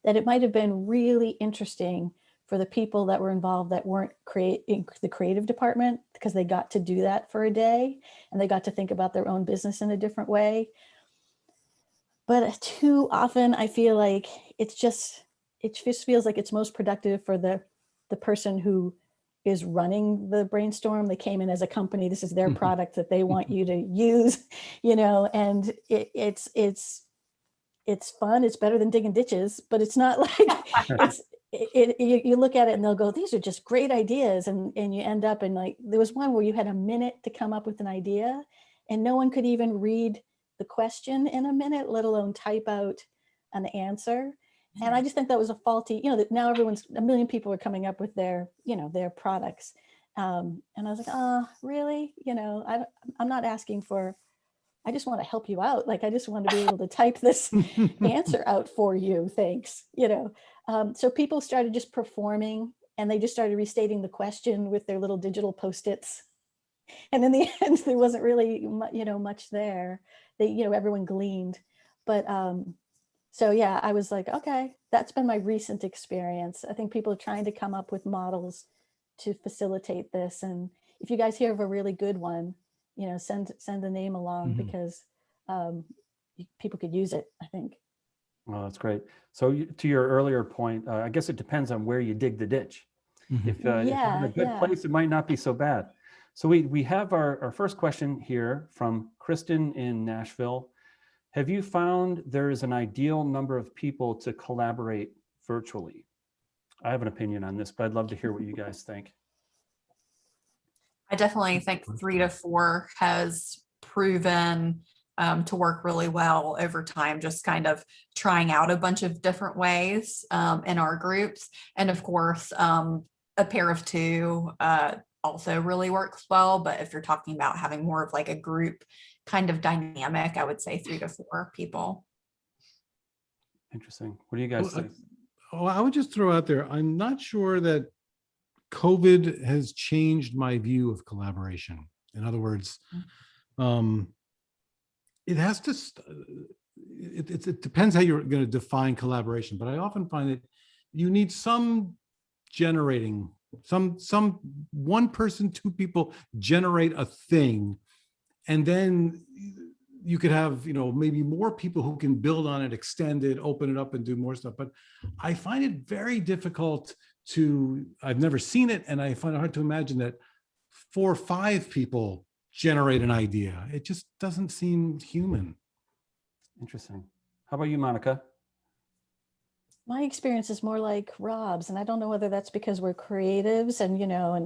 that it might have been really interesting for the people that were involved that weren't in the creative department, because they got to do that for a day and they got to think about their own business in a different way. but too often I feel like it just feels like it's most productive for the person who is running the brainstorm. They came in as a company. This is their product that they want you to use, and it's fun. It's better than digging ditches, but it's not like you look at it and they'll go, these are just great ideas. And you end up in, like, there was one where you had a minute to come up with an idea and no one could even read the question in a minute, let alone type out an answer. And I just think that was a faulty, that now a million people are coming up with their products. And I was like, oh, really? I'm not asking for, I just want to help you out. Like, I just want to be able to type this answer out for you. Thanks. So people started just performing, and they just started restating the question with their little digital Post-its. And in the end, there wasn't really, much there. Everyone gleaned. But so yeah, I was like, okay, that's been my recent experience. I think people are trying to come up with models to facilitate this. And if you guys hear of a really good one, send a name along, because people could use it, I think. Well, that's great. So to your earlier point, I guess it depends on where you dig the ditch. If you're in a good place, it might not be so bad. So we have our first question here from Kristen in Nashville. Have you found there is an ideal number of people to collaborate virtually? I have an opinion on this, but I'd love to hear what you guys think. I definitely think 3 to 4 has proven to work really well over time, just kind of trying out a bunch of different ways in our groups. And of course, a pair of 2 also really works well. But if you're talking about having more of like a group kind of dynamic, I would say 3 to 4 people. Interesting. What do you guys think? I would just throw out there, I'm not sure that COVID has changed my view of collaboration. In other words, it has to, it depends how you're going to define collaboration, but I often find that you need some generating, some one person, 2 people generate a thing, and then you could have, maybe more people who can build on it, extend it, open it up, and do more stuff. But I find it very difficult I've never seen it, and I find it hard to imagine that 4 or 5 people generate an idea. It just doesn't seem human. Interesting. How about you, Monica? My experience is more like Rob's, and I don't know whether that's because we're creatives and,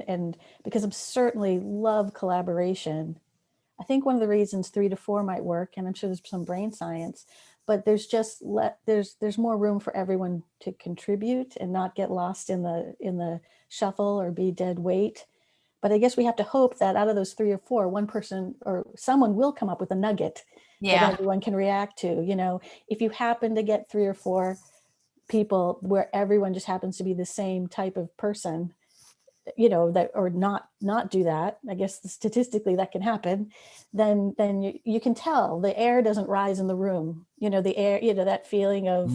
and because I'm certainly love collaboration. I think one of the reasons 3 to 4 might work, and I'm sure there's some brain science, but there's just there's more room for everyone to contribute and not get lost in the shuffle or be dead weight. But I guess we have to hope that out of those 3 or 4, one person or someone will come up with a nugget that everyone can react to. If you happen to get 3 or 4 people where everyone just happens to be the same type of person, that, or not do that, I guess statistically that can happen, then you can tell the air doesn't rise in the room, the air, that feeling of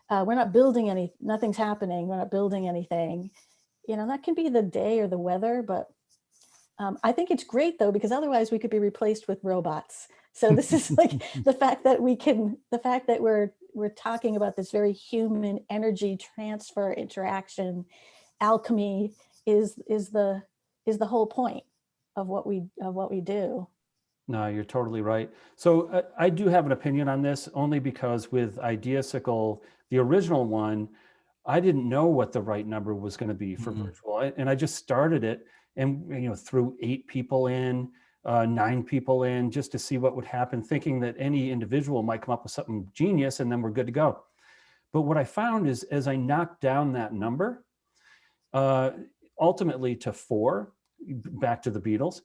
we're not building nothing's happening, we're not building anything, that can be the day or the weather. But I think it's great though, because otherwise we could be replaced with robots. So this is like the fact that we're talking about this very human energy transfer, interaction, alchemy is the whole point of what we do. No, you're totally right. So I do have an opinion on this, only because with Ideasicle, the original one, I didn't know what the right number was going to be for virtual, and I just started it and threw 8 people in, 9 people in, just to see what would happen, thinking that any individual might come up with something genius and then we're good to go. But what I found is, as I knocked down that number, ultimately to 4, back to the Beatles,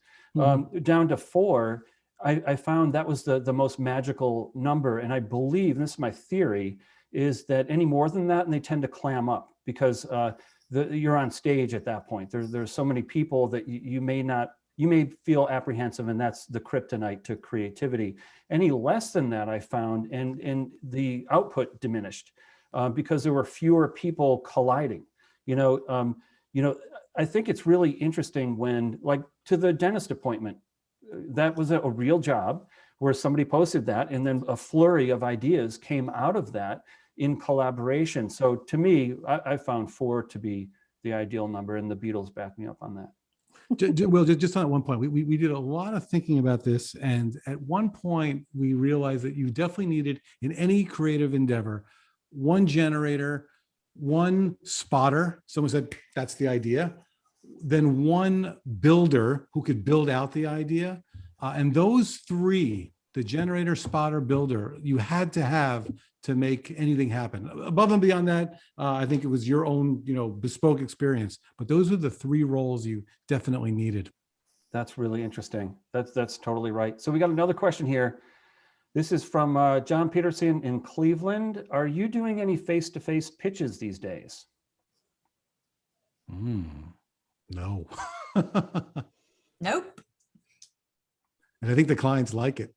down to 4, I found that was the most magical number. And I believe, and this is my theory, is that any more than that, and they tend to clam up, because you're on stage at that point. There's so many people that you may feel apprehensive, and that's the kryptonite to creativity. Any less than that, I found, and the output diminished because there were fewer people colliding. I think it's really interesting when, like, to the dentist appointment, that was a real job where somebody posted that and then a flurry of ideas came out of that in collaboration. So to me, I found 4 to be the ideal number, and the Beatles back me up on that. Well, just on that one point, we did a lot of thinking about this. And at one point, we realized that you definitely needed, in any creative endeavor, one generator, one spotter. Someone said, that's the idea. Then one builder who could build out the idea. And those 3, the generator, spotter, builder, you had to have to make anything happen. Above and beyond that, I think it was your own, bespoke experience. But those are the 3 roles you definitely needed. That's really interesting. That's totally right. So we got another question here. This is from John Peterson in Cleveland. Are you doing any face-to-face pitches these days? No. Nope. And I think the clients like it.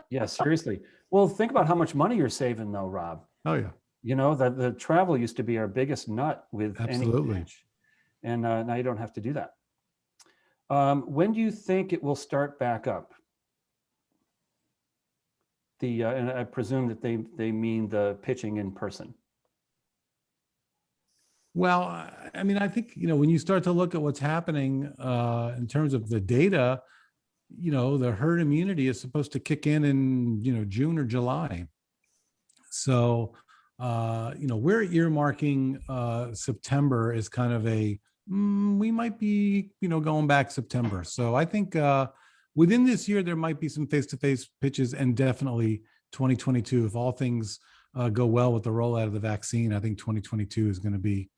Yeah, seriously. Well, think about how much money you're saving though, Rob. Oh yeah. The travel used to be our biggest nut with Absolutely. any pitch. And now you don't have to do that. When do you think it will start back up? And I presume that they mean the pitching in person. Well, I mean, I think, when you start to look at what's happening in terms of the data, the herd immunity is supposed to kick in, June or July. So, we're earmarking September as kind of we might be, going back September. So I think within this year, there might be some face-to-face pitches, and definitely 2022, if all things go well with the rollout of the vaccine, I think 2022 is going to be,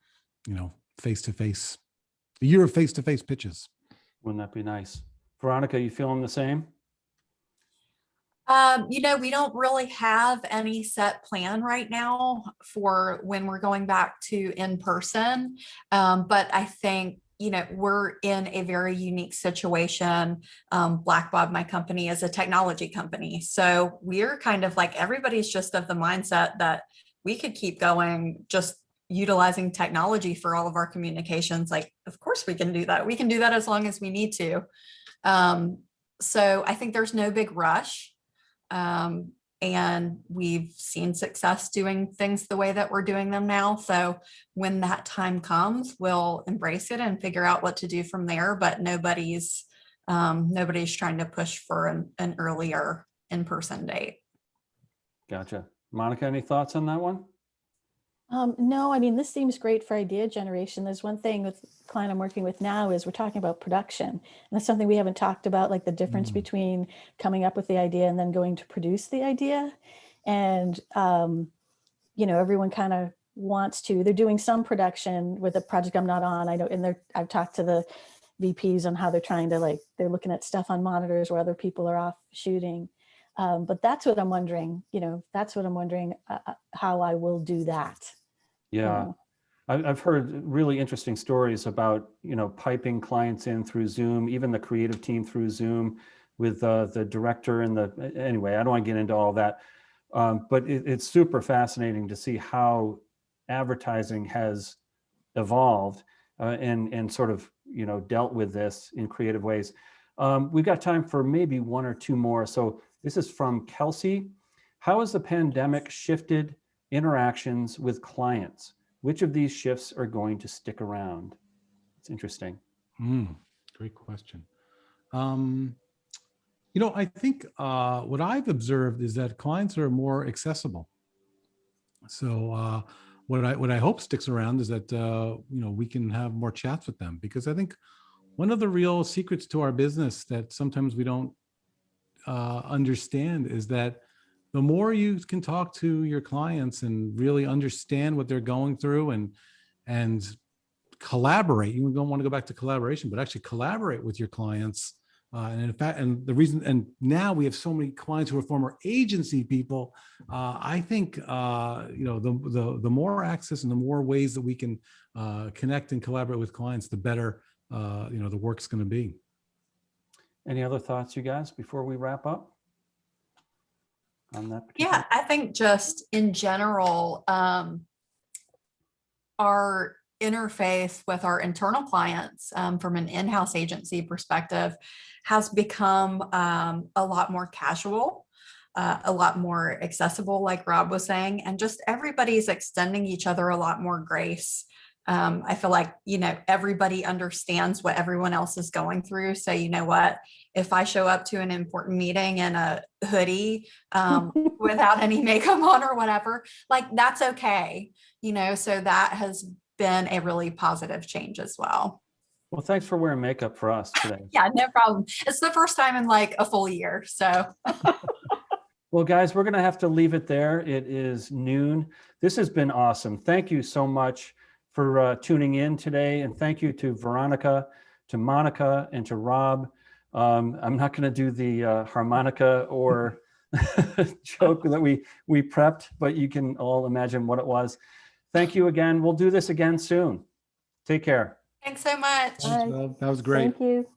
face-to-face, the year of face-to-face pitches. Wouldn't that be nice? Veronica, you feeling the same? We don't really have any set plan right now for when we're going back to in person. But I think, we're in a very unique situation. Blackbaud, my company, is a technology company. So we're kind of like, everybody's just of the mindset that we could keep going, just utilizing technology for all of our communications. Like, of course we can do that. We can do that as long as we need to. So I think there's no big rush. And we've seen success doing things the way that we're doing them now. So when that time comes, we'll embrace it and figure out what to do from there. But nobody's trying to push for an earlier in-person date. Gotcha. Monica, any thoughts on that one? No, I mean, this seems great for idea generation. There's one thing with the client I'm working with now is we're talking about production. And that's something we haven't talked about, like the difference between coming up with the idea and then going to produce the idea. And, everyone kind of wants to, they're doing some production with a project I'm not on. I know, and I've talked to the VPs on how they're trying to they're looking at stuff on monitors where other people are off shooting. But that's what I'm wondering, how I will do that. Yeah, I've heard really interesting stories about, piping clients in through Zoom, even the creative team through Zoom with the director and anyway, I don't want to get into all that. But it's super fascinating to see how advertising has evolved and sort of, dealt with this in creative ways. We've got time for maybe 1 or 2 more. So this is from Kelsey. How has the pandemic shifted interactions with clients? Which of these shifts are going to stick around? It's interesting. Great question. I think what I've observed is that clients are more accessible. So what I hope sticks around is that, we can have more chats with them, because I think one of the real secrets to our business that sometimes we don't understand is that the more you can talk to your clients and really understand what they're going through and collaborate, you don't want to go back to collaboration, but actually collaborate with your clients. And in fact, and now we have so many clients who are former agency people. I think, the more access and the more ways that we can connect and collaborate with clients, the better, the work's going to be. Any other thoughts, you guys, before we wrap up on that? Yeah, I think just in general, our interface with our internal clients from an in-house agency perspective has become a lot more casual, a lot more accessible, like Rob was saying, and just everybody's extending each other a lot more grace. I feel like, everybody understands what everyone else is going through. So, you know what, if I show up to an important meeting in a hoodie without any makeup on or whatever, like that's okay. So that has been a really positive change as well. Well, thanks for wearing makeup for us today. Yeah, no problem. It's the first time in like a full year. So. Well, guys, we're going to have to leave it there. It is noon. This has been awesome. Thank you so much for tuning in today. And thank you to Veronica, to Monica, and to Rob. I'm not going to do the harmonica or joke that we prepped, but you can all imagine what it was. Thank you again. We'll do this again soon. Take care. Thanks so much. Thanks, Rob. That was great. Thank you.